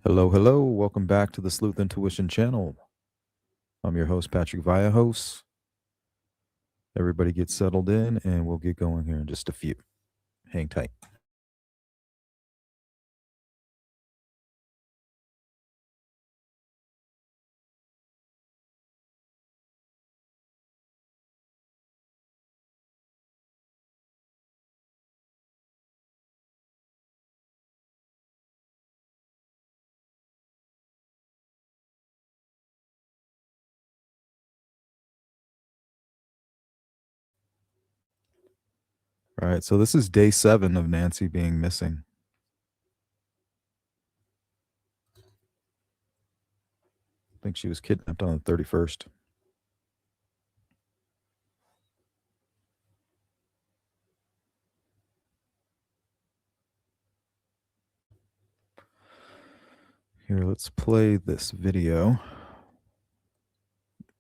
Hello, hello. Welcome back to the Sleuth Intuition channel. I'm your host, Patrick Vallejos. Everybody get settled in and we'll get going here in just a few. Hang tight. All right, so this is day 7 of Nancy being missing. I think she was kidnapped on the 31st. Here, let's play this video.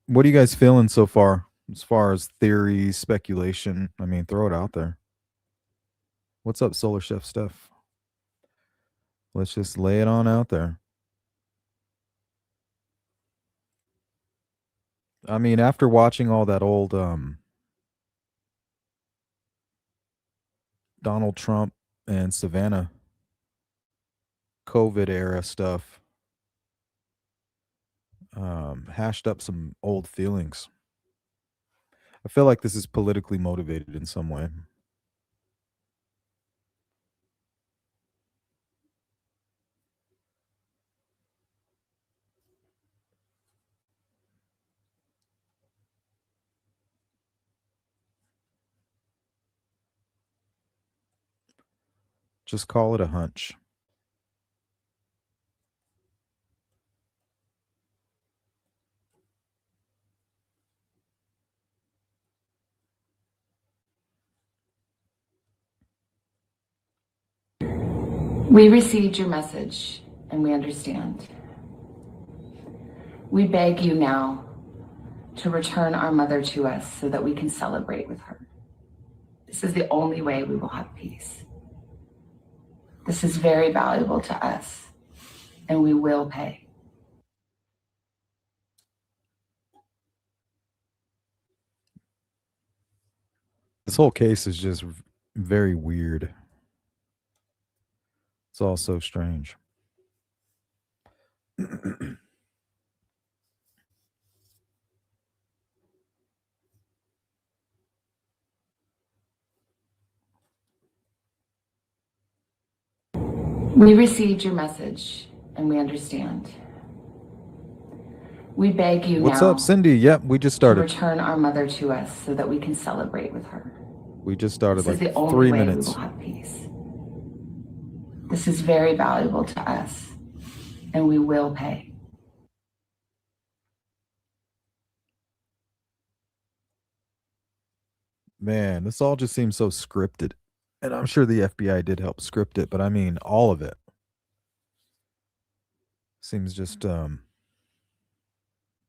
What are you guys feeling so far as theories, speculation? I mean, throw it out there. What's up, Solar Chef Steph? Let's just lay it on out there. I mean, after watching all that old Donald Trump and Savannah COVID era stuff, hashed up some old feelings. I feel like this is politically motivated in some way. Just call it a hunch. We received your message and we understand. We beg you now to return our mother to us so that we can celebrate with her. This is the only way we will have peace. This is very valuable to us and we will pay. This whole case is just very weird. It's all so strange. We received your message and we understand. We beg you What's now up, Cindy? Yep, we just to started. return our mother to us so that we can celebrate with her. We just started This is like the only 3 way minutes. we will have peace. This is very valuable to us and we will pay. Man, this all just seems so scripted. And I'm sure the FBI did help script it, but I mean, all of it seems just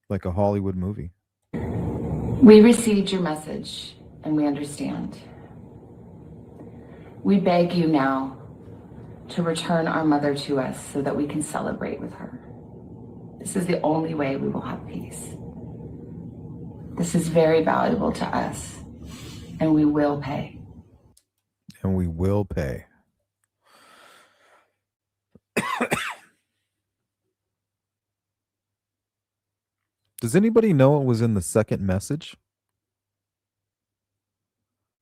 like a Hollywood movie. We received your message and we understand. We beg you now to return our mother to us so that we can celebrate with her. This is the only way we will have peace. This is very valuable to us and we will pay. And we will pay. Does anybody know what was in the second message?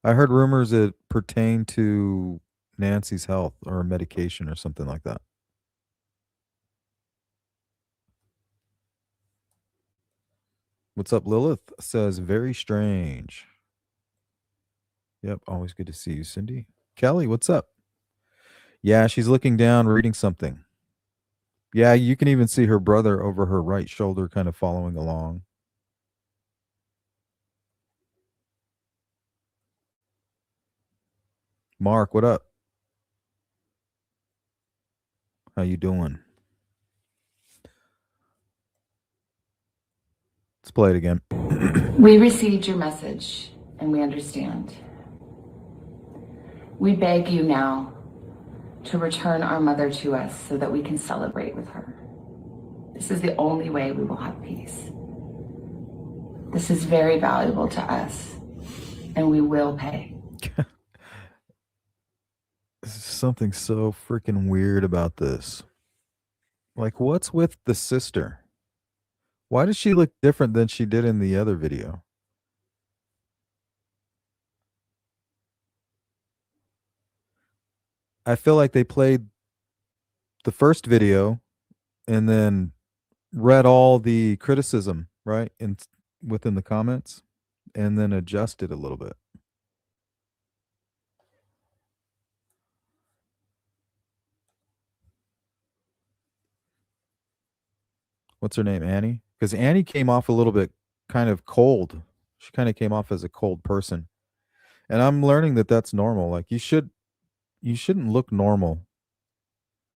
I heard rumors it pertained to Nancy's health or medication or something like that. What's up, Lilith? Says, very strange. Yep, always good to see you, Cindy. Kelly, what's up? Yeah, she's looking down, reading something. Yeah, you can even see her brother over her right shoulder kind of following along. Mark, what up? How you doing? Let's play it again. We received your message and we understand. We beg you now to return our mother to us so that we can celebrate with her. This is the only way we will have peace. This is very valuable to us, and we will pay. There's something so freaking weird about this. Like, what's with the sister? Why does she look different than she did in the other video? I feel like they played the first video and then read all the criticism, right? And within the comments and then adjusted a little bit. What's her name? Annie? Because Annie came off a little bit kind of cold. She kind of came off as a cold person. And I'm learning that that's normal. Like you shouldn't look normal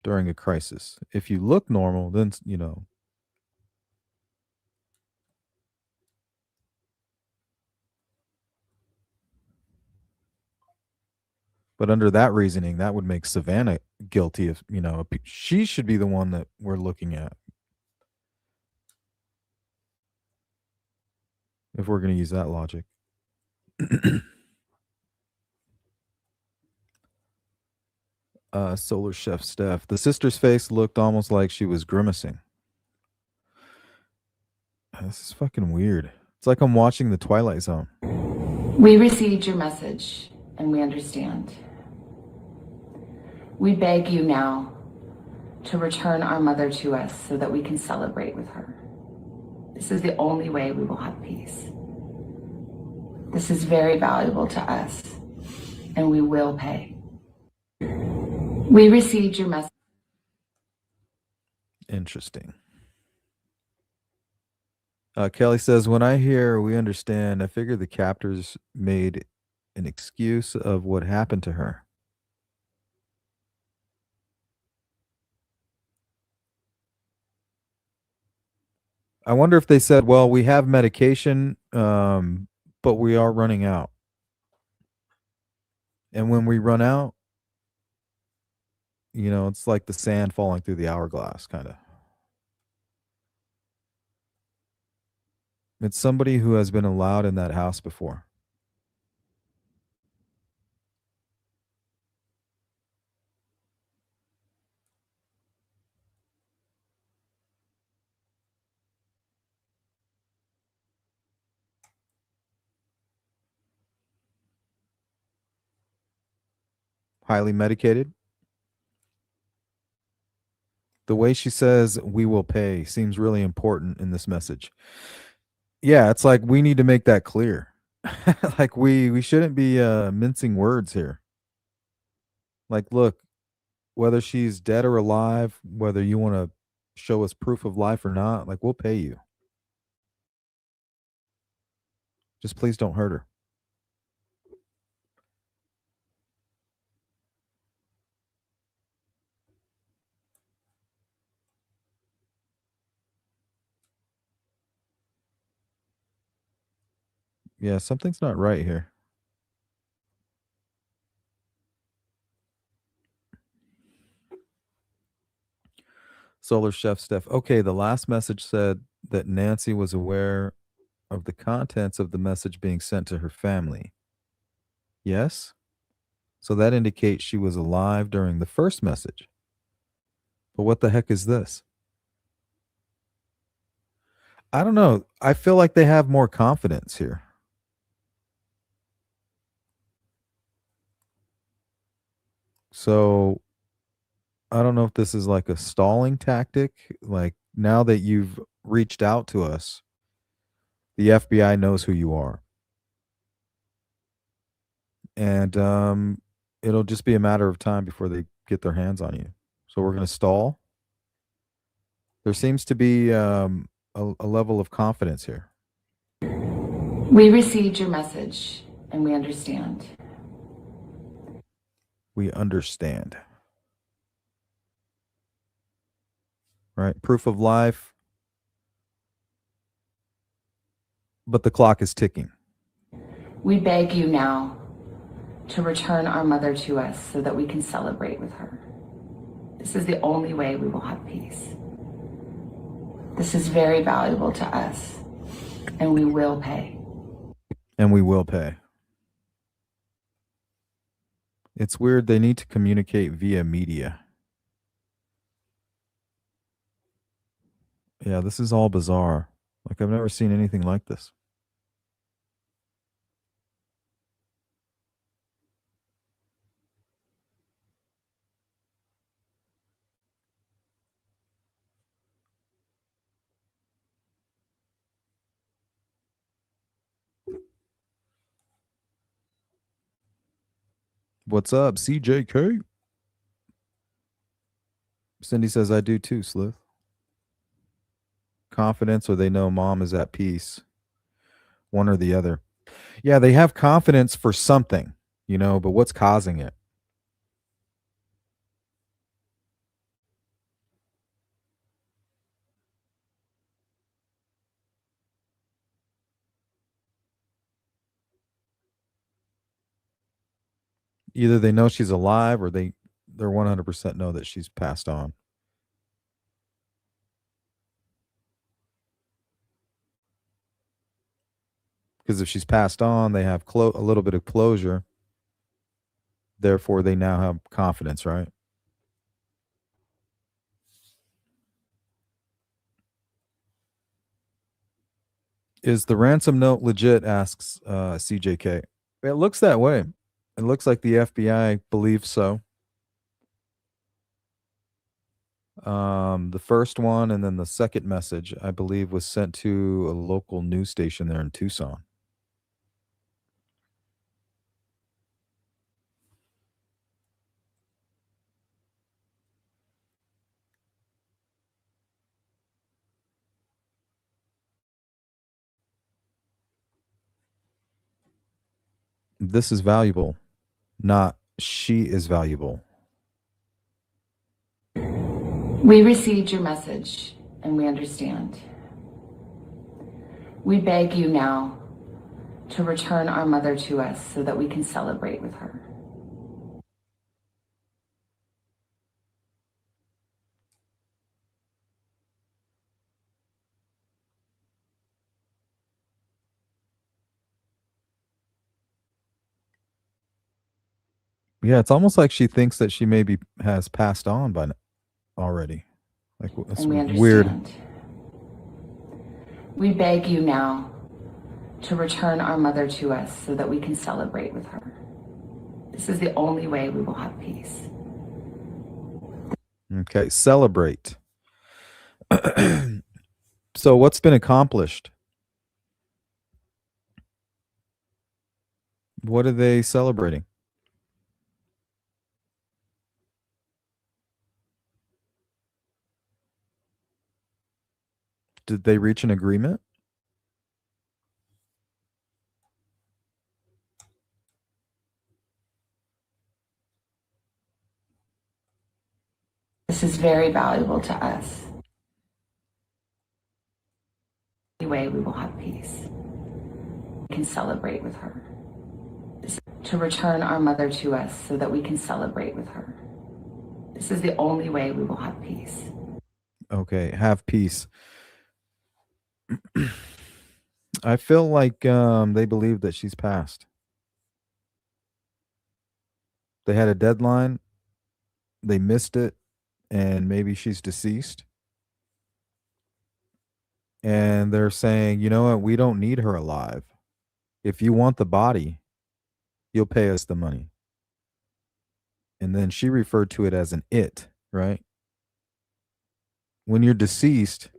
during a crisis. If you look normal, then but under that reasoning, that would make Savannah guilty of, she should be the one that we're looking at. If we're going to use that logic. Solar Chef Steph. The sister's face looked almost like she was grimacing. This is fucking weird. It's like I'm watching The Twilight Zone. We received your message, and we understand. We beg you now to return our mother to us so that we can celebrate with her. This is the only way we will have peace. This is very valuable to us, and we will pay. We received your message. Interesting. Kelly says, when I hear we understand, I figure the captors made an excuse of what happened to her. I wonder if they said, well, we have medication, but we are running out. And when we run out, it's like the sand falling through the hourglass, kind of. It's somebody who has been allowed in that house before. Highly medicated. The way she says we will pay seems really important in this message. Yeah, it's like we need to make that clear. Like we shouldn't be mincing words here. Like, look, whether she's dead or alive, whether you want to show us proof of life or not, like we'll pay you. Just please don't hurt her. Yeah, something's not right here. Solar Chef Steph. Okay, the last message said that Nancy was aware of the contents of the message being sent to her family. Yes? So that indicates she was alive during the first message. But what the heck is this? I don't know. I feel like they have more confidence here. So I don't know if this is like a stalling tactic. Like now that you've reached out to us, the FBI knows who you are. And it'll just be a matter of time before they get their hands on you. So we're going to stall. There seems to be a level of confidence here. We received your message, and we understand. We understand. Right? Proof of life. But the clock is ticking. We beg you now to return our mother to us so that we can celebrate with her. This is the only way we will have peace. This is very valuable to us, and we will pay. And we will pay. It's weird they need to communicate via media. Yeah, this is all bizarre. Like, I've never seen anything like this. What's up, CJK? Cindy says, I do too, Sleuth. Confidence or they know mom is at peace. One or the other. Yeah, they have confidence for something, but what's causing it? Either they know she's alive or they're 100% know that she's passed on. Because if she's passed on, they have a little bit of closure. Therefore, they now have confidence, right? Is the ransom note legit? Asks CJK. It looks that way. It looks like the FBI believes so. The first one and then the second message, I believe, was sent to a local news station there in Tucson. This is valuable, not she is valuable. We received your message, and we understand. We beg you now to return our mother to us so that we can celebrate with her. Yeah, it's almost like she thinks that she maybe has passed on by already. Like, that's And we weird. understand. We beg you now to return our mother to us so that we can celebrate with her. This is the only way we will have peace. Okay, celebrate. So what's been accomplished? What are they celebrating? Did they reach an agreement? This is very valuable to us. The way we will have peace. We can celebrate with her. To return our mother to us so that we can celebrate with her. This is the only way we will have peace. Okay, have peace. I feel like they believe that she's passed. They had a deadline, they missed it, and maybe she's deceased. And they're saying, you know what, we don't need her alive. If you want the body, you'll pay us the money. And then she referred to it as an it, right? When you're deceased,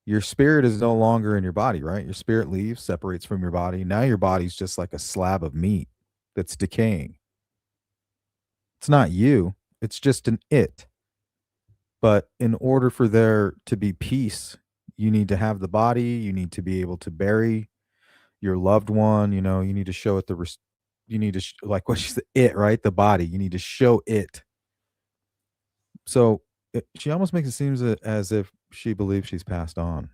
your spirit is no longer in your body, right? Your spirit leaves, separates from your body. Now your body's just like a slab of meat that's decaying. It's not you, it's just an it. But in order for there to be peace, you need to have the body, you need to be able to bury your loved one, you need to show it you need to like what she's it, right? The body, you need to show it. So she almost makes it seem as if she believes she's passed on.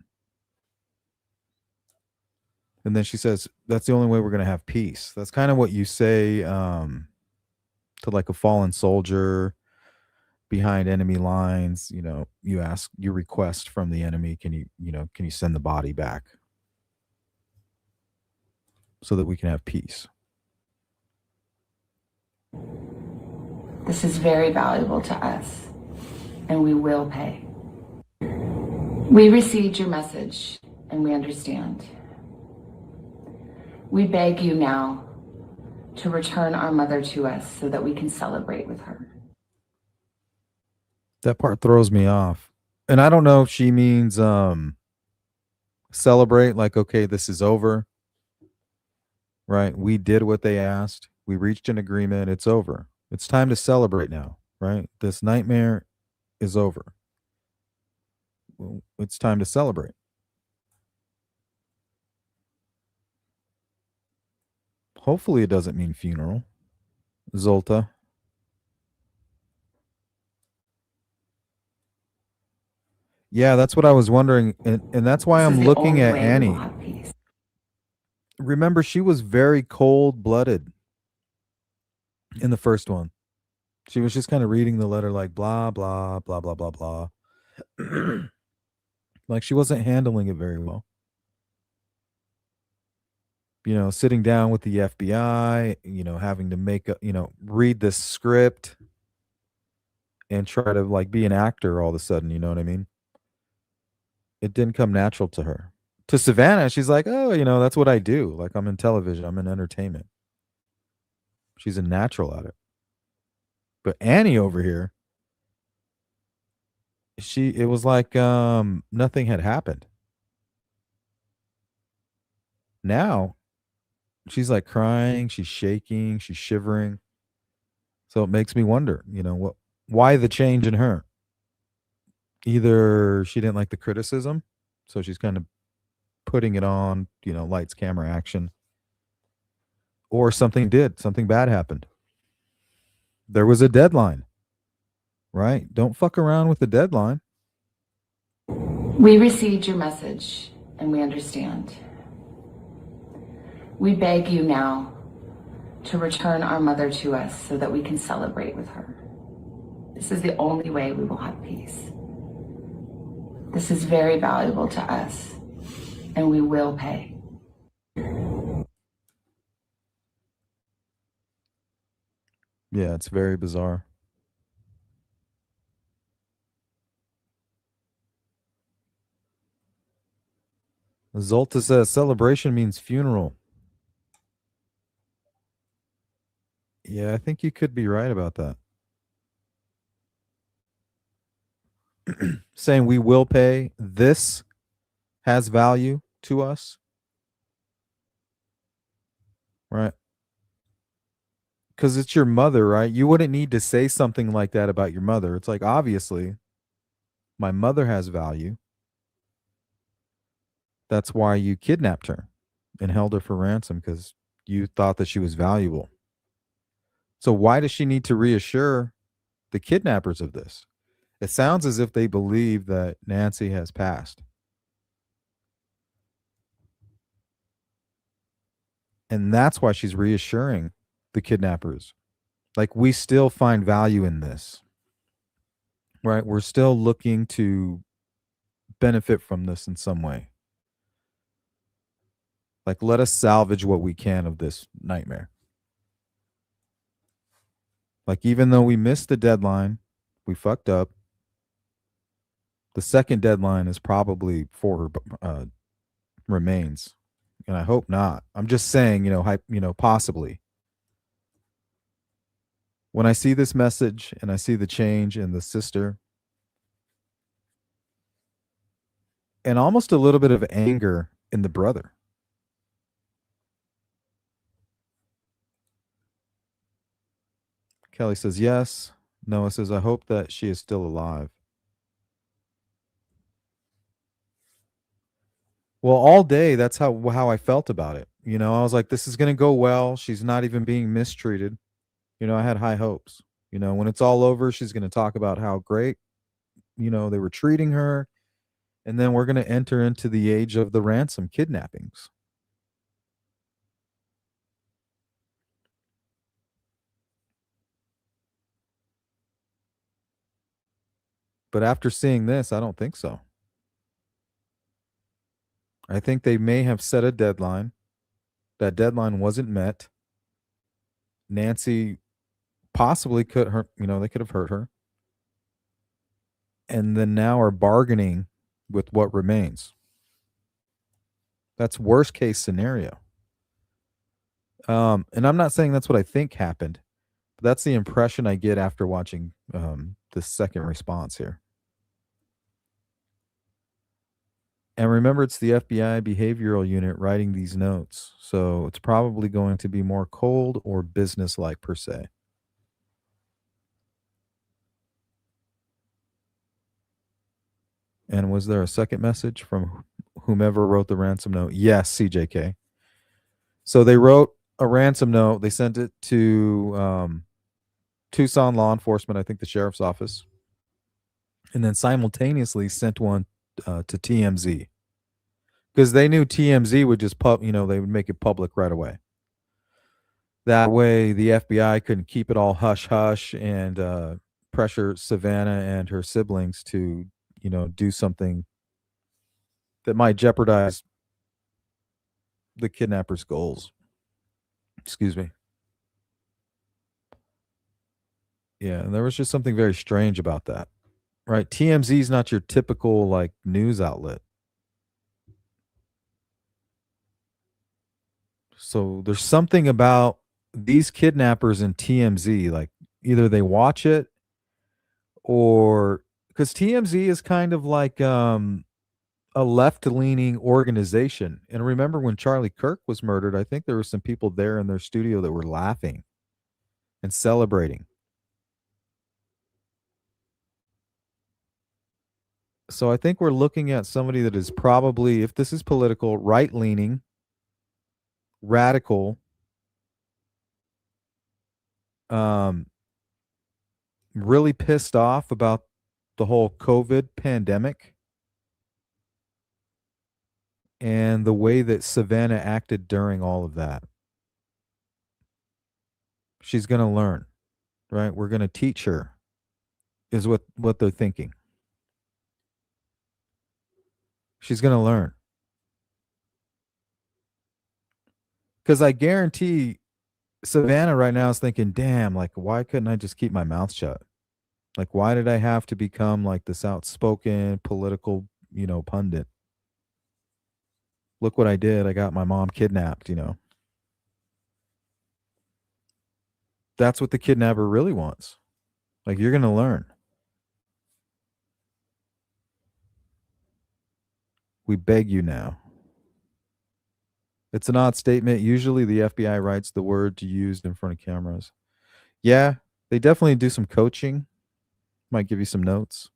And then she says, that's the only way we're going to have peace. That's kind of what you say to like a fallen soldier behind enemy lines. You request from the enemy, can you send the body back so that we can have peace? This is very valuable to us, and we will pay. We received your message, and we understand. We beg you now to return our mother to us so that we can celebrate with her. That part throws me off. And I don't know if she means celebrate, like, okay, this is over, right? We did what they asked. We reached an agreement. It's over. It's time to celebrate now, right? This nightmare is over. Well, it's time to celebrate. Hopefully, it doesn't mean funeral. Zolta. Yeah, that's what I was wondering. And that's why This is I'm the looking only at way we will Annie. have peace. Remember, she was very cold blooded in the first one. She was just kind of reading the letter like blah, blah, blah, blah, blah, blah. Like she wasn't handling it very well. Sitting down with the FBI, having to read this script and try to like be an actor all of a sudden, you know what I mean? It didn't come natural to her. To Savannah, she's like, oh, that's what I do. Like I'm in television, I'm in entertainment. She's a natural at it. But Annie over here, it was like nothing had happened. Now she's like crying, she's shaking, she's shivering. So it makes me wonder, why the change in her? Either she didn't like the criticism, so she's kind of putting it on, lights, camera, action, or something bad happened. There was a deadline, right? Don't fuck around with the deadline. We received your message, and we understand. We beg you now to return our mother to us so that we can celebrate with her. This is the only way we will have peace. This is very valuable to us, and we will pay. Yeah, it's very bizarre. Zolta says celebration means funeral. Yeah, I think you could be right about that. Saying we will pay, this has value to us, right? Because it's your mother, right? You wouldn't need to say something like that about your mother. It's like, obviously, my mother has value. That's why you kidnapped her and held her for ransom because you thought that she was valuable. So why does she need to reassure the kidnappers of this? It sounds as if they believe that Nancy has passed. And that's why she's reassuring the kidnappers. Like, we still find value in this, right? We're still looking to benefit from this in some way. Like, let us salvage what we can of this nightmare. Like, even though we missed the deadline, we fucked up. The second deadline is probably for her remains, and I hope not. I'm just saying, possibly. When I see this message and I see the change in the sister, and almost a little bit of anger in the brother. Kelly says yes. Noah says, I hope that she is still alive. Well, all day, that's how I felt about it. I was like, this is going to go well. She's not even being mistreated. I had high hopes. When it's all over, she's going to talk about how great, they were treating her. And then we're going to enter into the age of the ransom kidnappings. But after seeing this, I don't think so. I think they may have set a deadline. That deadline wasn't met. Nancy possibly could hurt, they could have hurt her. And then now are bargaining with what remains. That's worst case scenario. And I'm not saying that's what I think happened, but that's the impression I get after watching the second response here. And remember, it's the FBI behavioral unit writing these notes, so it's probably going to be more cold or business-like per se. And was there a second message from whomever wrote the ransom note? Yes, CJK. So they wrote a ransom note. They sent it to Tucson law enforcement, I think the sheriff's office, and then simultaneously sent one to TMZ because they knew TMZ would just they would make it public right away. That way, the FBI couldn't keep it all hush hush and pressure Savannah and her siblings to, do something that might jeopardize the kidnapper's goals. Excuse me. Yeah, and there was just something very strange about that, right? TMZ is not your typical like news outlet. So there's something about these kidnappers and TMZ, like either they watch it or because TMZ is kind of like a left-leaning organization. And remember when Charlie Kirk was murdered, I think there were some people there in their studio that were laughing and celebrating. So I think we're looking at somebody that is probably, if this is political, right-leaning, radical, um, really pissed off about the whole COVID pandemic and the way that Savannah acted during all of that. She's going to learn, right? We're going to teach her, is what they're thinking. She's going to learn. Because I guarantee Savannah right now is thinking, damn, like, why couldn't I just keep my mouth shut? Like, why did I have to become like this outspoken political, pundit? Look what I did. I got my mom kidnapped. That's what the kidnapper really wants. Like, you're going to learn. We beg you now. It's an odd statement. Usually the FBI writes the words used in front of cameras. Yeah, they definitely do some coaching. Might give you some notes.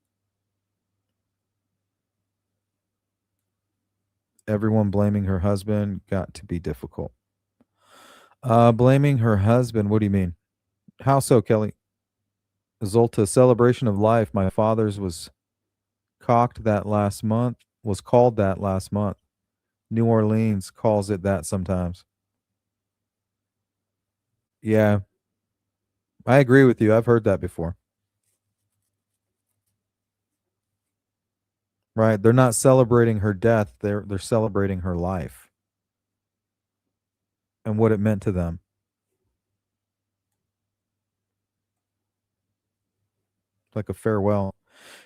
Everyone blaming her husband got to be difficult. Blaming her husband, what do you mean? How so, Kelly? Zolta, celebration of life. My father's was called that last month. New Orleans calls it that sometimes. Yeah, I agree with you. I've heard that before. Right. They're not celebrating her death. They're celebrating her life and what it meant to them. Like a farewell.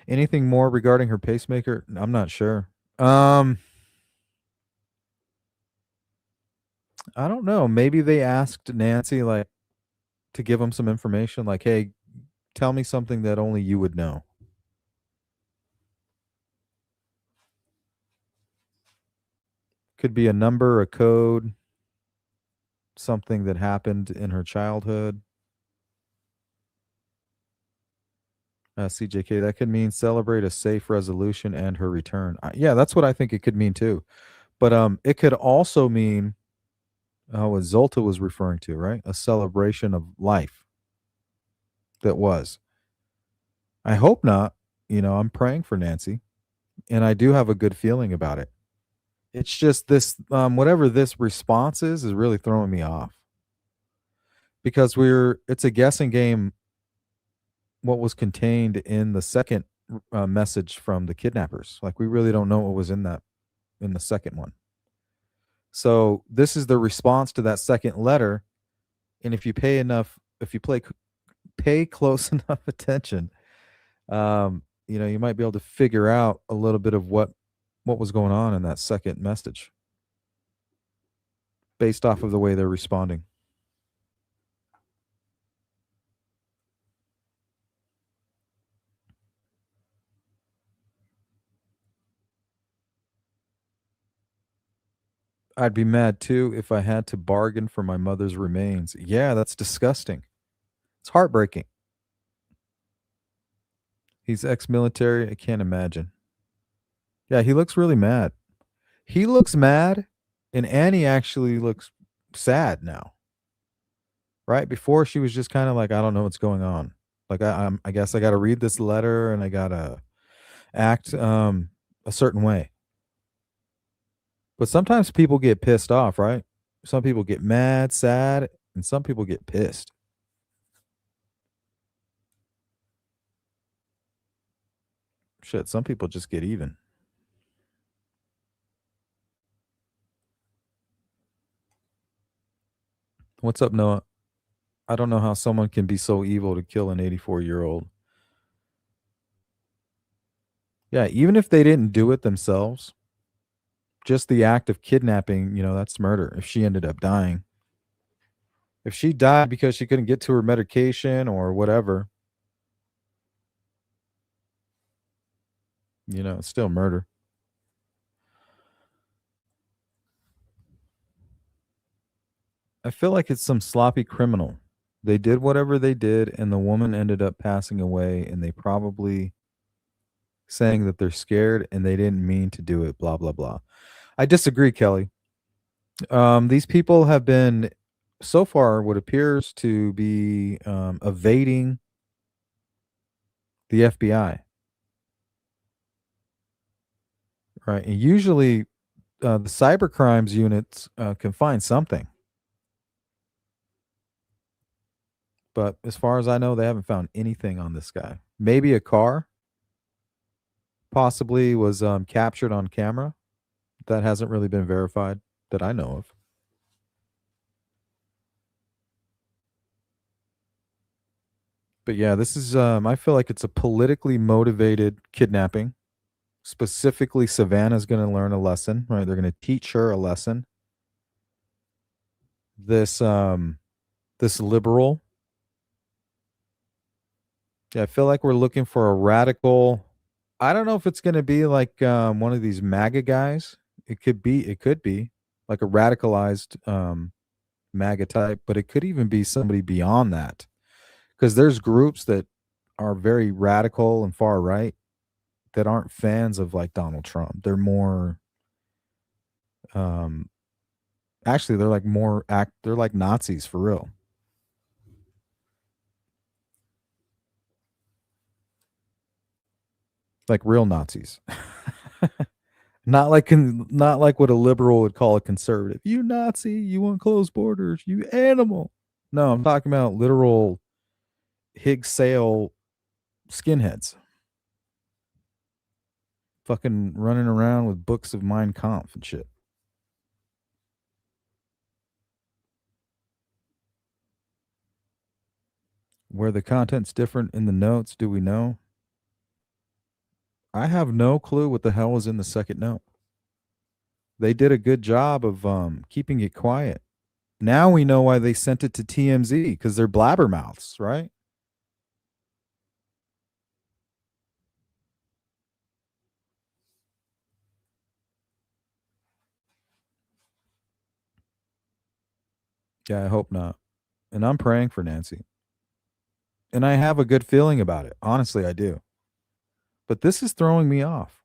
Anything more regarding her pacemaker? I'm not sure. I don't know. Maybe they asked Nancy like to give them some information like, "Hey, tell me something that only you would know." Could be a number, a code, something that happened in her childhood. CJK, that could mean celebrate a safe resolution and her return. Yeah, that's what I think it could mean too. But it could also mean what Zolta was referring to, right? A celebration of life that was. I hope not. I'm praying for Nancy, and I do have a good feeling about it. It's just this, whatever this response is really throwing me off because it's a guessing game what was contained in the second message from the kidnappers. Like we really don't know what was in that in the second one. So this is the response to that second letter, and if you pay close enough attention, you might be able to figure out a little bit of what was going on in that second message based off of the way they're responding. I'd be mad too if I had to bargain for my mother's remains. Yeah, that's disgusting. It's heartbreaking. He's ex-military. I can't imagine. Yeah, he looks really mad. He looks mad, and Annie actually looks sad now. Right before, she was just kind of like, I don't know what's going on. Like I guess I got to read this letter and I got to act a certain way. But sometimes people get pissed off, right? Some people get mad, sad, and some people get pissed. Shit, some people just get even. What's up, Noah? I don't know how someone can be so evil to kill an 84-year-old. Yeah, even if they didn't do it themselves, just the act of kidnapping, that's murder. If she ended up dying, if she died because she couldn't get to her medication or whatever, it's still murder. I feel like it's some sloppy criminal. They did whatever they did, and the woman ended up passing away, and they probably saying that they're scared and they didn't mean to do it, blah, blah, blah. I disagree, Kelly. These people have been, so far, what appears to be evading the FBI, right? And usually the cyber crimes units can find something. But as far as I know, they haven't found anything on this guy. Maybe a car possibly was captured on camera. That hasn't really been verified that I know of. But yeah, this is I feel like it's a politically motivated kidnapping. Specifically, Savannah's going to learn a lesson, right? They're going to teach her a lesson. This liberal. Yeah, I feel like we're looking for a radical. I don't know if it's going to be like one of these MAGA guys. It could be like a radicalized MAGA type, but it could even be somebody beyond that. Because there's groups that are very radical and far right that aren't fans of like Donald Trump. They're more um actually they're like Nazis for real. Like real Nazis. Not like what a liberal would call a conservative. You Nazi, you want closed borders, you animal. No, I'm talking about literal Higgs Sale skinheads. Fucking running around with books of Mein Kampf and shit. Where the content's different in the notes, do we know? I have no clue what the hell was in the second note. They did a good job of keeping it quiet. Now we know why they sent it to TMZ because they're blabbermouths, right? Yeah, I hope not. And I'm praying for Nancy. And I have a good feeling about it. Honestly, I do. But this is throwing me off.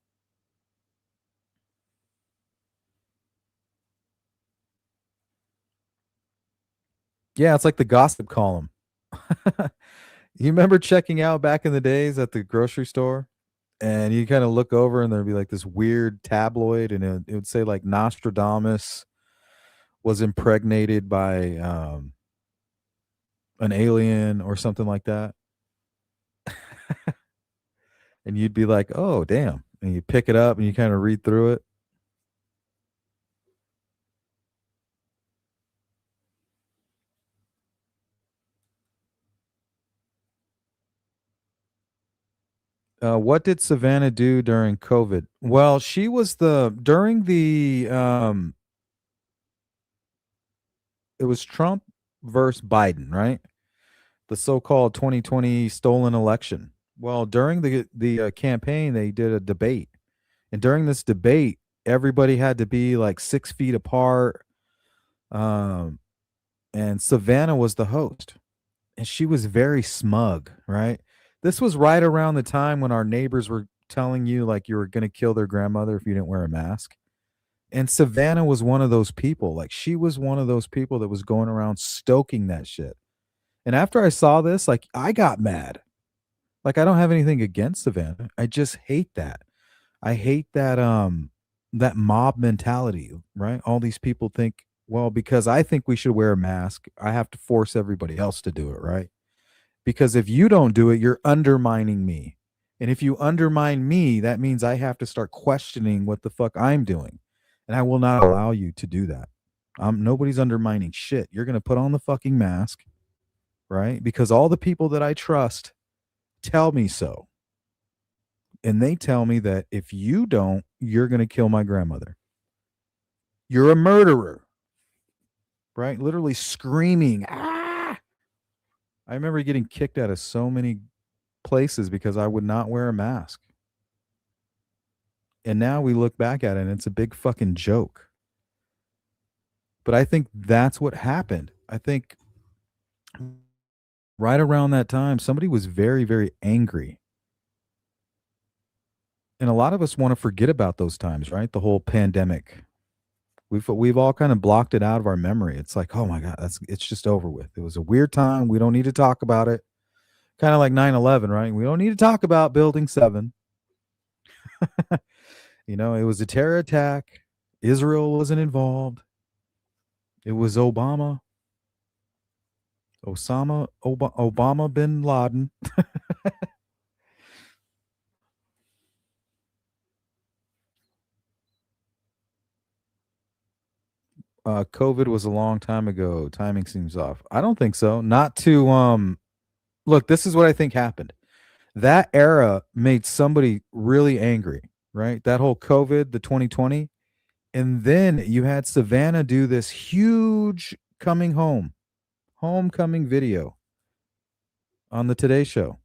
Yeah, it's like the gossip column. You remember checking out back in the days at the grocery store? And you kind of look over and there'd be like this weird tabloid, and it would say like Nostradamus was impregnated by an alien or something like that. And you'd be like, "Oh, damn." And you pick it up and you kind of read through it. What did Savannah do during COVID? Well, she was during the it was Trump versus Biden, right? The so-called 2020 stolen election. Well, during the campaign, they did a debate, and during this debate, everybody had to be like 6 feet apart. Um, and Savannah was the host, and she was very smug, right? This was right around the time when our neighbors were telling you like you were going to kill their grandmother if you didn't wear a mask. And Savannah was one of those people. Like she was one of those people that was going around stoking that shit. And after I saw this, like I got mad. Like I don't have anything against Savannah. I just hate that. I hate that mob mentality, right? All these people think, well, because I think we should wear a mask, I have to force everybody else to do it, right? Because if you don't do it, you're undermining me. And if you undermine me, that means I have to start questioning what the fuck I'm doing. And I will not allow you to do that. Nobody's undermining shit. You're going to put on the fucking mask, right? Because all the people that I trust tell me so. And they tell me that if you don't, you're going to kill my grandmother. You're a murderer, right? Literally screaming, ah! I remember getting kicked out of so many places because I would not wear a mask. And now we look back at it and it's a big fucking joke. But I think that's what happened. I think right around that time, somebody was very, very angry. And a lot of us want to forget about those times, right? The whole pandemic. We've all kind of blocked it out of our memory. It's like, oh my God, it's just over with. It was a weird time. We don't need to talk about it. Kind of like 9/11, right? We don't need to talk about Building 7. It was a terror attack. Israel wasn't involved. It was Obama bin Laden. COVID was a long time ago. Timing seems off. I don't think so. Not to look, this is what I think happened. That era made somebody really angry, right? That whole COVID, the 2020. And then you had Savannah do this huge homecoming video on the Today Show,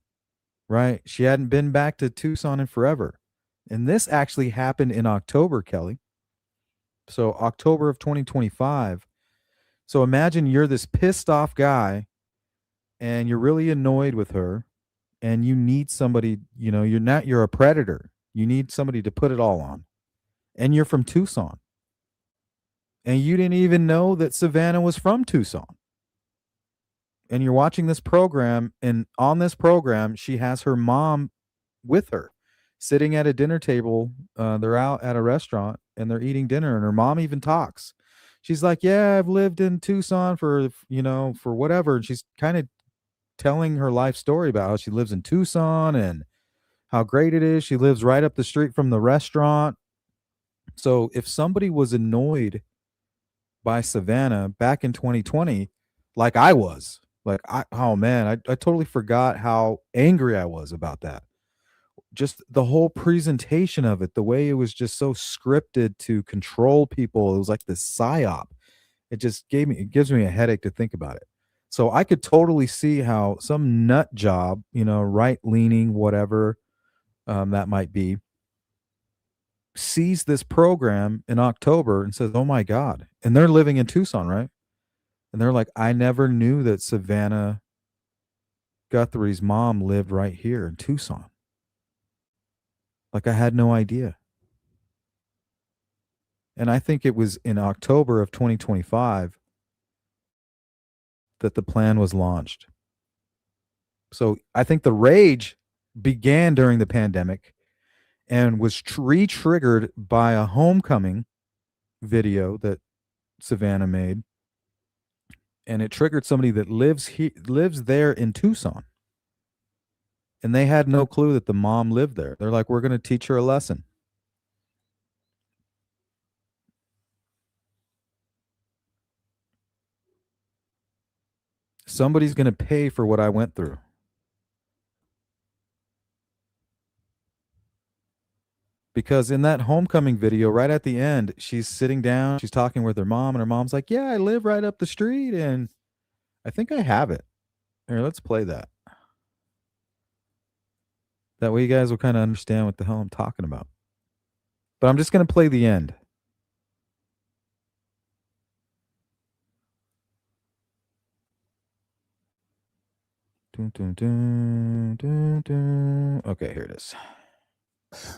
right? She hadn't been back to Tucson in forever. And this actually happened in October, Kelly. So October of 2025. So imagine you're this pissed off guy and you're really annoyed with her and you need somebody, you're a predator. You need somebody to put it all on. And you're from Tucson. And you didn't even know that Savannah was from Tucson. And you're watching this program, and on this program, she has her mom with her, sitting at a dinner table. They're out at a restaurant and they're eating dinner, and her mom even talks. She's like, "Yeah, I've lived in Tucson for whatever." And she's kind of telling her life story about how she lives in Tucson and how great it is. She lives right up the street from the restaurant. So if somebody was annoyed by Savannah back in 2020, like I was, oh man, I totally forgot how angry I was about that. Just the whole presentation of it, the way it was just so scripted to control people. It was like this psyop. It gives me a headache to think about it. So I could totally see how some nut job, right leaning, whatever that might be, sees this program in October and says, "Oh my God!" And they're living in Tucson, right? And they're like, "I never knew that Savannah Guthrie's mom lived right here in Tucson. Like I had no idea." And I think it was in October of 2025 that the plan was launched. So I think the rage began during the pandemic and was re-triggered by a homecoming video that Savannah made, and it triggered somebody that lives there in Tucson. And they had no clue that the mom lived there. They're like, we're going to teach her a lesson. Somebody's going to pay for what I went through. Because in that homecoming video, right at the end, she's sitting down, she's talking with her mom, and her mom's like, yeah, I live right up the street. And I think I have it. Here, let's play that. That way you guys will kind of understand what the hell I'm talking about. But I'm just going to play the end. Dun, dun, dun, dun, dun. Okay, here it is.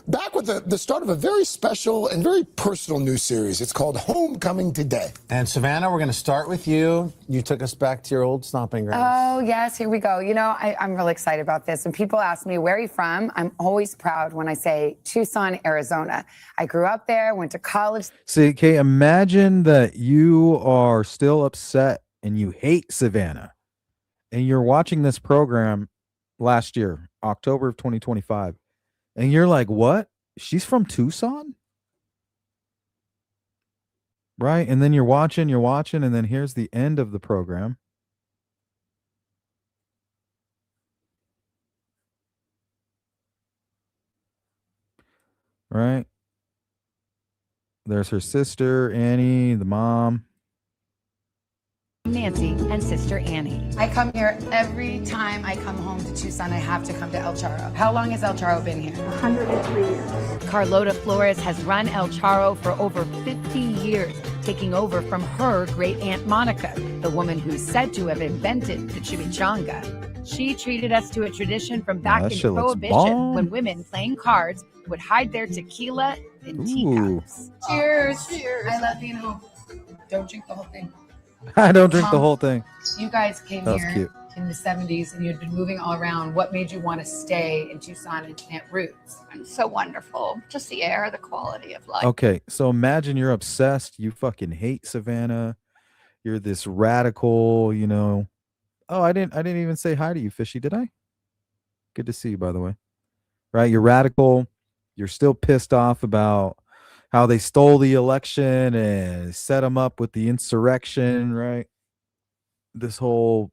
Back with the start of a very special and very personal new series. It's called Homecoming Today. And Savannah, we're going to start with you. You took us back to your old stomping grounds. Oh, yes, here we go. You know, I'm really excited about this. When people ask me, where are you from? I'm always proud when I say Tucson, Arizona. I grew up there, went to college. See, okay, imagine that you are still upset and you hate Savannah. And you're watching this program last year, October of 2025. And you're like, what? She's from Tucson? Right? And then you're watching, and then here's the end of the program. Right? There's her sister, Annie, the mom. Nancy and sister Annie. I come here every time I come home to Tucson. I have to come to El Charro. How long has El Charro been here? 103 years. Carlota Flores has run El Charro for over 50 years, taking over from her great aunt Monica, the woman who's said to have invented the chimichanga. She treated us to a tradition from back in Prohibition when women playing cards would hide their tequila in teacups. Cheers. Cheers. I love being home. Don't drink the whole thing. I don't drink the whole thing. You guys came That's here cute. in the 70s and you'd been moving all around. What made you want to stay in Tucson and plant roots? It's so wonderful. Just the air, the quality of life. Okay, so imagine you're obsessed. You fucking hate Savannah. You're this radical, you know. Oh, I didn't even say hi to you, Fishy, did I? Good to see you, by the way. Right? You're radical. You're still pissed off about how they stole the election and set them up with the insurrection, right? This whole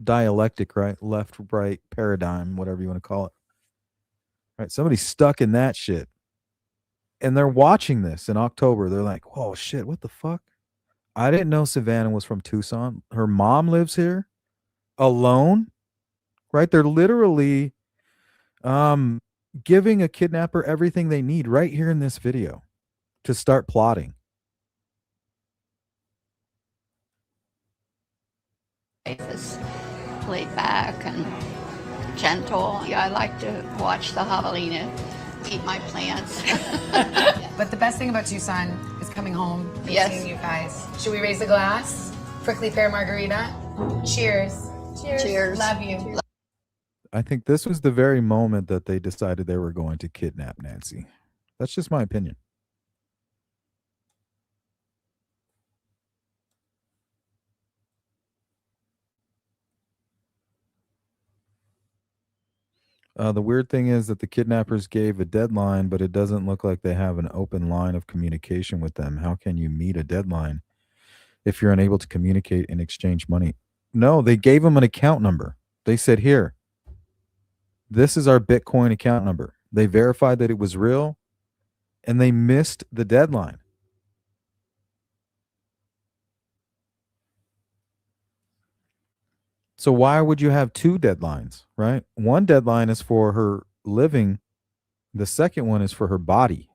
dialectic, right? Left, right paradigm, whatever you want to call it. Right? Somebody's stuck in that shit. And they're watching this in October. They're like, oh shit, what the fuck? I didn't know Savannah was from Tucson. Her mom lives here alone, right? They're literally giving a kidnapper everything they need right here in this video to start plotting. Life is laid back and gentle. Yeah, I like to watch the javelina eat my plants. But the best thing about Tucson is coming home and Yes. seeing you guys. Should we raise a glass? Prickly pear margarita? Cheers. Cheers. Cheers. Love you. I think this was the very moment that they decided they were going to kidnap Nancy. That's just my opinion. The weird thing is that the kidnappers gave a deadline, but it doesn't look like they have an open line of communication with them. How can you meet a deadline if you're unable to communicate and exchange money? No, they gave them an account number. They said, here, this is our Bitcoin account number. They verified that it was real, and they missed the deadline. So why would you have two deadlines, right? One deadline is for her living. The second one is for her body.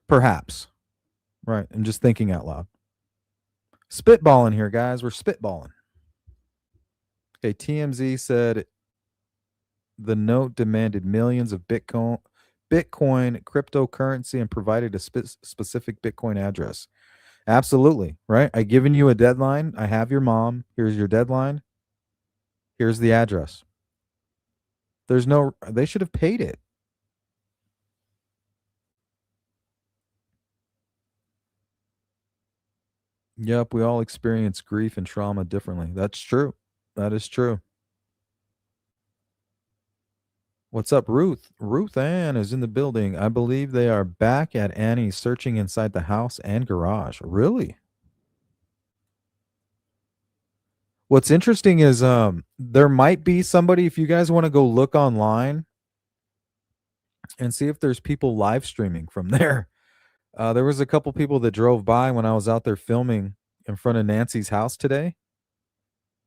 Perhaps. Right. I'm just thinking out loud. Spitballing here, guys. We're spitballing. Okay. TMZ said the note demanded millions of Bitcoin cryptocurrency and provided a specific Bitcoin address. Absolutely. Right. I given you a deadline. I have your mom. Here's your deadline. Here's the address. They should have paid it. Yep, we all experience grief and trauma differently. That's true. that is true. What's up, Ruth? Ruth Ann is in the building. I believe they are back at Annie's searching inside the house and garage. Really? What's interesting is there might be somebody, if you guys want to go look online and see if there's people live streaming from there. There was a couple people that drove by when I was out there filming in front of Nancy's house today.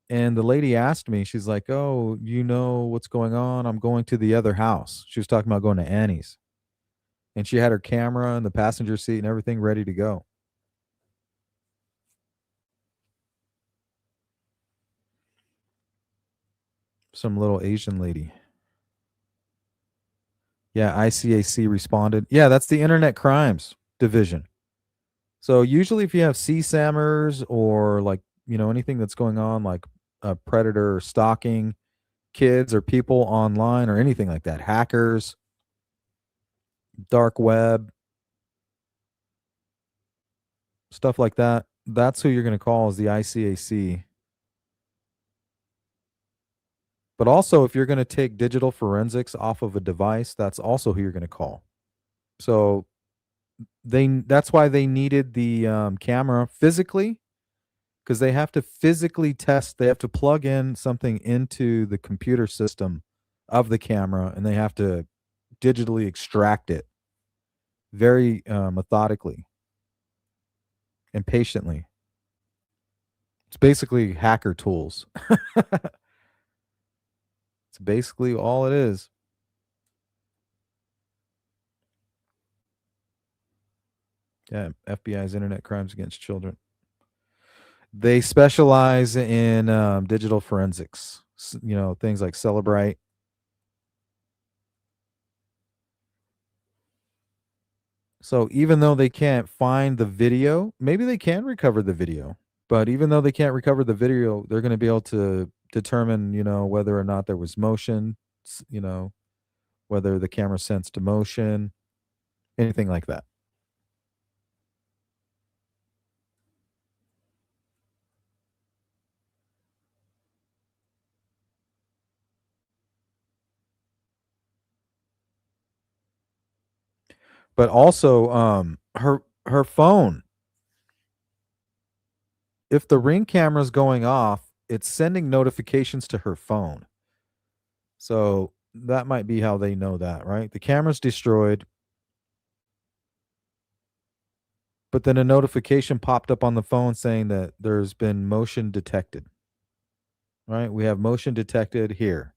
And the lady asked me, she's like, "Oh, you know what's going on? I'm going to the other house." She was talking about going to Annie's. And she had her camera in the passenger seat and everything ready to go. Some little Asian lady. Yeah, ICAC responded. Yeah, that's the Internet Crimes Division. So usually if you have CSAMers or like, anything that's going on like a predator or stalking kids or people online or anything like that, hackers, dark web, stuff like that, that's who you're going to call is the ICAC. But also if you're going to take digital forensics off of a device, that's also who you're going to call. So that's why they needed the camera physically, because they have to physically test. They have to plug in something into the computer system of the camera, and they have to digitally extract it very methodically and patiently. It's basically hacker tools. It's basically all it is. Yeah, FBI's Internet Crimes Against Children. They specialize in digital forensics, things like Celebrite. So even though they can't find the video, maybe they can recover the video. But even though they can't recover the video, they're going to be able to determine, whether or not there was motion, whether the camera sensed motion, anything like that. But also her phone, if the Ring camera's going off, it's sending notifications to her phone. So that might be how they know that, right? The camera's destroyed, but then a notification popped up on the phone saying that there's been motion detected. Right? We have motion detected here.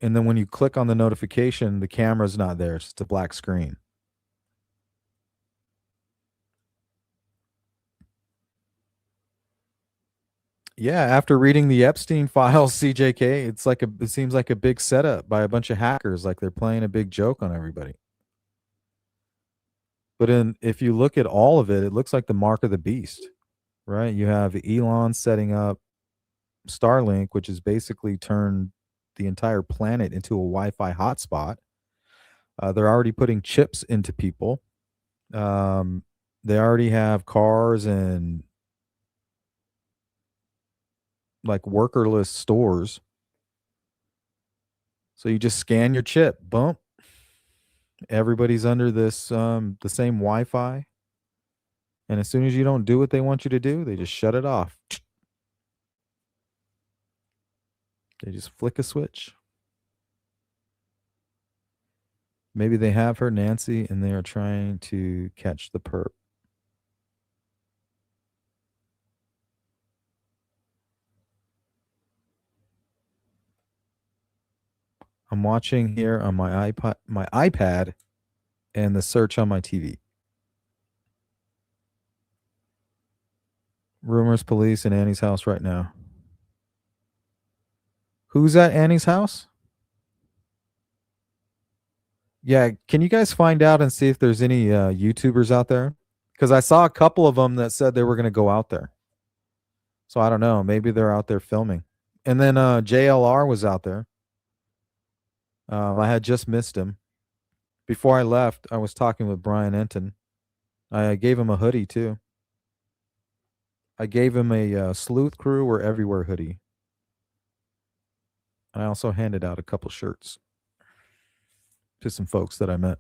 And then when you click on the notification, the camera's not there. It's just a black screen. Yeah, after reading the Epstein files, CJK, it seems like a big setup by a bunch of hackers, like they're playing a big joke on everybody. But if you look at all of it, it looks like the mark of the beast, right? You have Elon setting up Starlink, which has basically turned the entire planet into a Wi-Fi hotspot. They're already putting chips into people. They already have cars and like workerless stores. So you just scan your chip, bump. Everybody's under this the same Wi-Fi. And as soon as you don't do what they want you to do, they just shut it off. They just flick a switch. Maybe they have her, Nancy, and they are trying to catch the perp. I'm watching here on my iPad and the search on my TV. Rumors, police, in Annie's house right now. Who's at Annie's house? Yeah, can you guys find out and see if there's any YouTubers out there? Because I saw a couple of them that said they were going to go out there. So I don't know. Maybe they're out there filming. And then JLR was out there. I had just missed him. Before I left, I was talking with Brian Enton. I gave him a hoodie too. I gave him a Sleuth Crew or Everywhere hoodie. I also handed out a couple shirts to some folks that I met.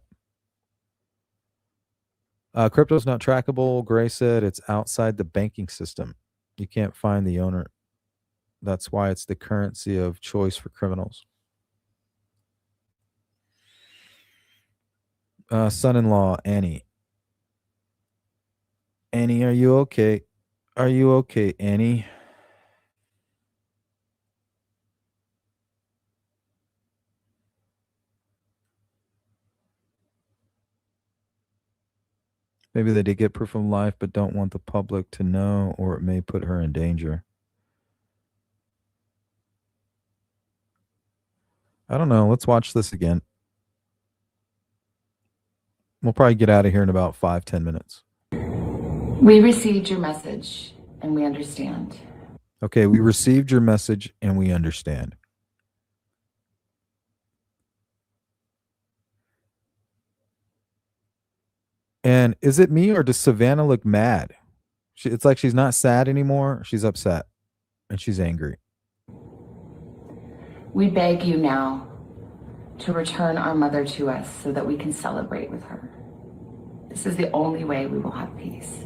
Crypto's not trackable. Gray said it's outside the banking system. You can't find the owner. That's why it's the currency of choice for criminals. Son-in-law, Annie. Annie, are you okay? Are you okay, Annie? Maybe they did get proof of life, but don't want the public to know, or it may put her in danger. I don't know. Let's watch this again. We'll probably get out of here in about 5-10 minutes. We received your message and we understand. Okay, we received your message and we understand. And is it me or does Savannah look mad? It's like she's not sad anymore. She's upset and she's angry. We beg you now to return our mother to us so that we can celebrate with her. This is the only way we will have peace.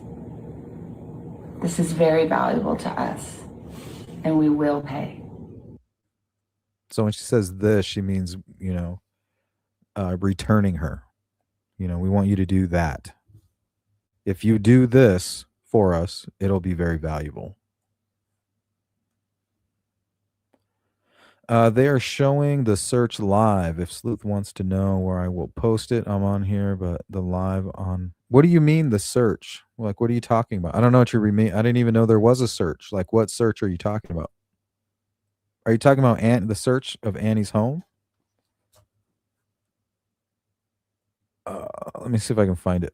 This is very valuable to us, and we will pay. So when she says this, she means, returning her. We want you to do that. If you do this for us, it'll be very valuable. They are showing the search live. If Sleuth wants to know where I will post it, I'm on here, but the live on... What do you mean the search? Like, what are you talking about? I don't know what you mean. I didn't even know there was a search. Like, what search are you talking about? Are you talking about the search of Annie's home? Let me see if I can find it.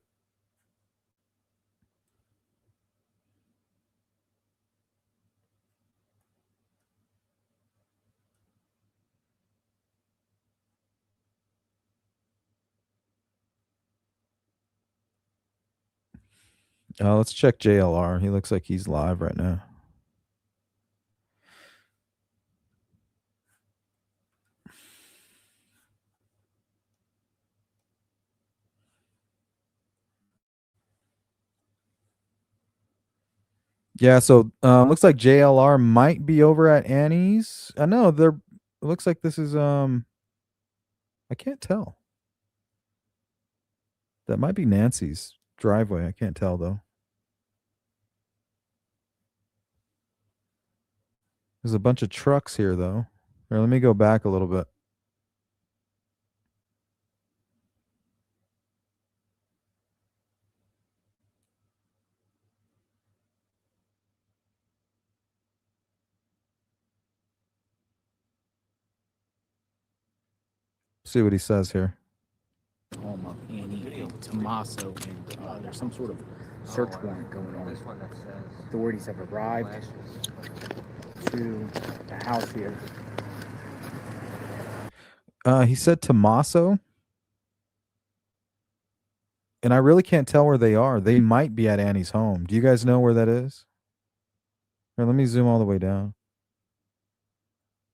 Let's check JLR. He looks like he's live right now. Yeah, so looks like JLR might be over at Annie's. I know it looks like this is I can't tell. That might be Nancy's driveway. I can't tell though. There's a bunch of trucks here though. Here, let me go back a little bit. See what he says here. Home of Annie and Tommaso, and there's some sort of search warrant going on. Authorities have arrived to the house here. He said Tommaso. And I really can't tell where they are. They might be at Annie's home. Do you guys know where that is? Here, let me zoom all the way down.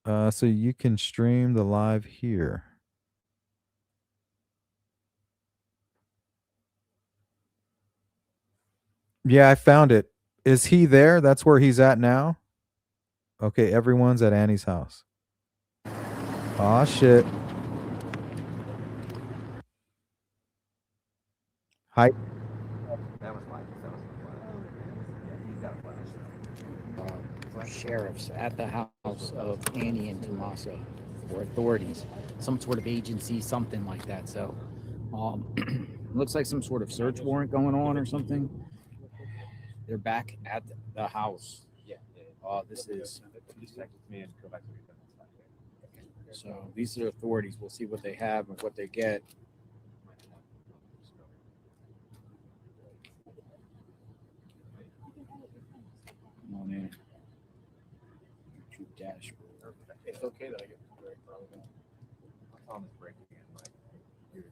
So you can stream the live here. Yeah, I found it. Is he there? That's where he's at now? Okay, everyone's at Annie's house. Aw, shit. Hi. Sheriffs at the house of Annie and Tommaso, or authorities, some sort of agency, something like that. So looks like some sort of search warrant going on or something. They're back at the house. This is so these are authorities. We'll see what they have and what they get. Come on in. Dashboard. It's okay that I get very proud of that. Tom is breaking in.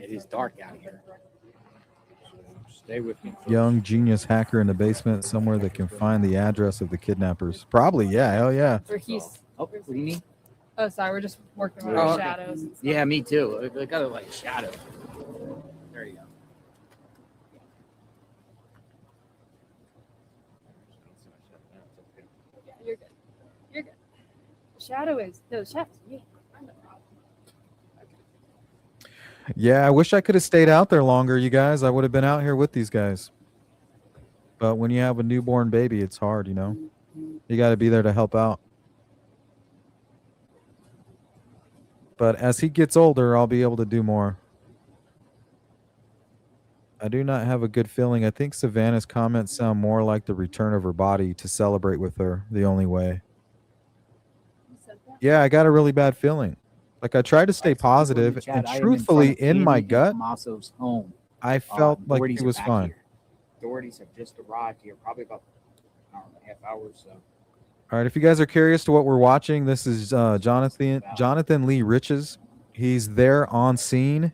It is dark out here. Stay with me. Folks. Young genius hacker in the basement somewhere that can find the address of the kidnappers. Probably, yeah. Hell yeah. Or he's. Oh, what do you need? Oh, sorry. We're just working on Oh, our okay. shadows. And stuff. Yeah, me too. I got a like shadow. There you go. Yeah, you're good. You're good. The shadow is no shadows. Yeah. Yeah, I wish I could have stayed out there longer, you guys. I would have been out here with these guys. But when you have a newborn baby, it's hard, you know. You got to be there to help out. But as he gets older, I'll be able to do more. I do not have a good feeling. I think Savannah's comments sound more like the return of her body to celebrate with her, the only way. Yeah, I got a really bad feeling. Like I tried to stay positive, and truthfully, in my gut, Tommaso's home. I felt like Authorities he are was back fine. here. Authorities have just arrived here, probably about an hour and a half hours. So. All right, if you guys are curious to what we're watching, this is Jonathan Lee Riches. He's there on scene.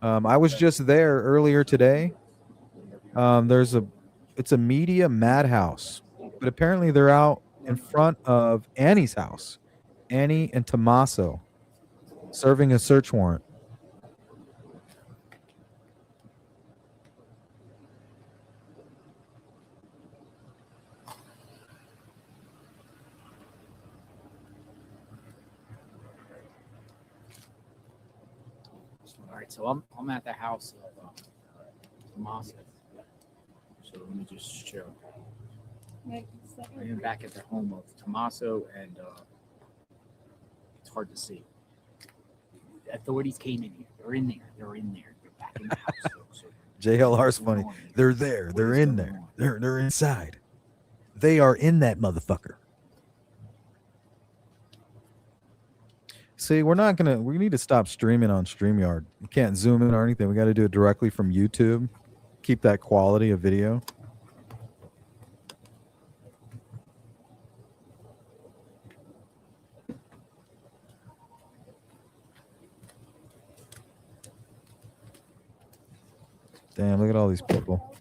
I was just there earlier today. It's a media madhouse, but apparently they're out in front of Annie's house, Annie and Tommaso, serving a search warrant. All right, so I'm at the house of Tommaso. So let me just show. I am back at the home of Tommaso, and it's hard to see. Authorities came in here. They're in there. They're in there. They're back in the house. So JLR's funny. They're there. They're in there. They're inside. They are in that motherfucker. See, we need to stop streaming on StreamYard. You can't zoom in or anything. We got to do it directly from YouTube. Keep that quality of video. Damn, look at all these people.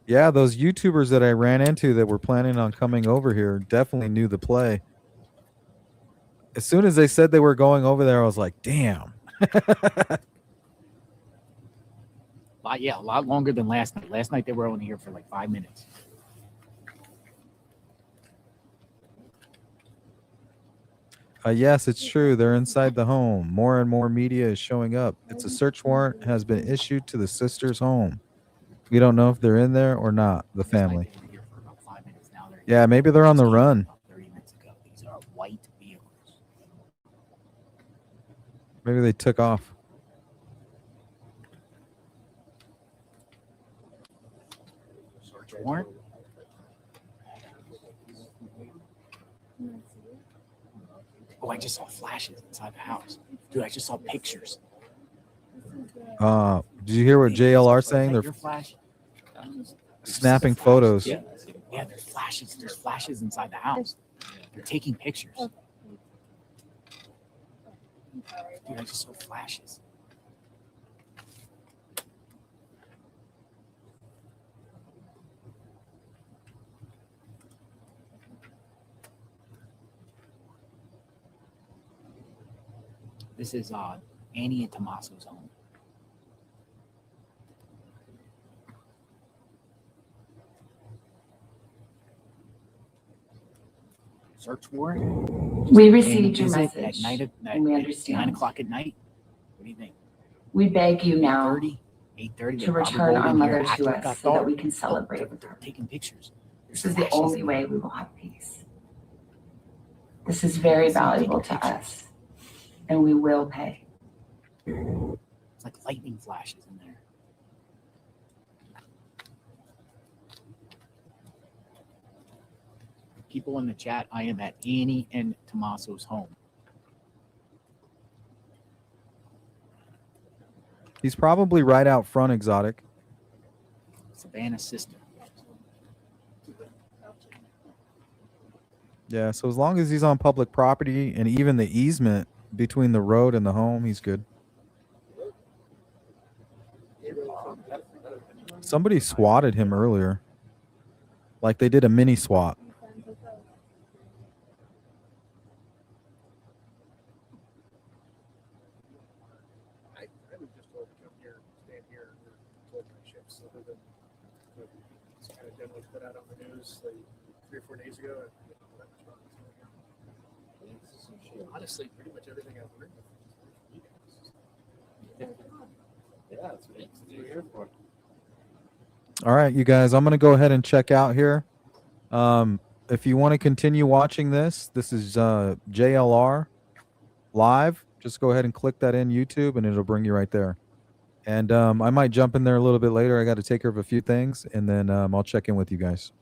Yeah, those YouTubers that I ran into that were planning on coming over here definitely knew the play. As soon as they said they were going over there, I was like, damn. yeah, a lot longer than last night. Last night they were only here for like 5 minutes. Yes, it's true. They're inside the home. More and more media is showing up. It's a search warrant has been issued to the sister's home. We don't know if they're in there or not, the family. Yeah, maybe they're on the run. 30 minutes ago. These are white vehicles. Maybe they took off. Search warrant. Oh, I just saw flashes inside the house. Dude, I just saw pictures. Did you hear what JLR saying? They're snapping photos. Yeah, there's flashes. There's flashes inside the house. They're taking pictures. Dude, I just saw flashes. This is Annie and Tommaso's home. Search warrant? We received your Is it message, at night, and we at understand. 9 o'clock at night? What do you think? We beg you now 8:30? to return our mother to us so that we can celebrate with They're her. taking pictures. This is the only way we will have peace. This is very valuable to us, and we will pay. It's like lightning flashes in there. People in the chat, I am at Annie and Tommaso's home. He's probably right out front, Exotic. Savannah's sister. Yeah, so as long as he's on public property and even the easement between the road and the home, he's good. Somebody swatted him earlier. Like they did a mini swat. I was just told to come here, stand here, and told my shifts. Other than it's kind of demos put out on the news like 3 or 4 days ago. And, honestly, pretty much everything I've written. Yeah, that's what we're here for. All right, you guys, I'm going to go ahead and check out here. If you want to continue watching this is JLR live. Just go ahead and click that in YouTube and it'll bring you right there. And I might jump in there a little bit later. I got to take care of a few things and then I'll check in with you guys.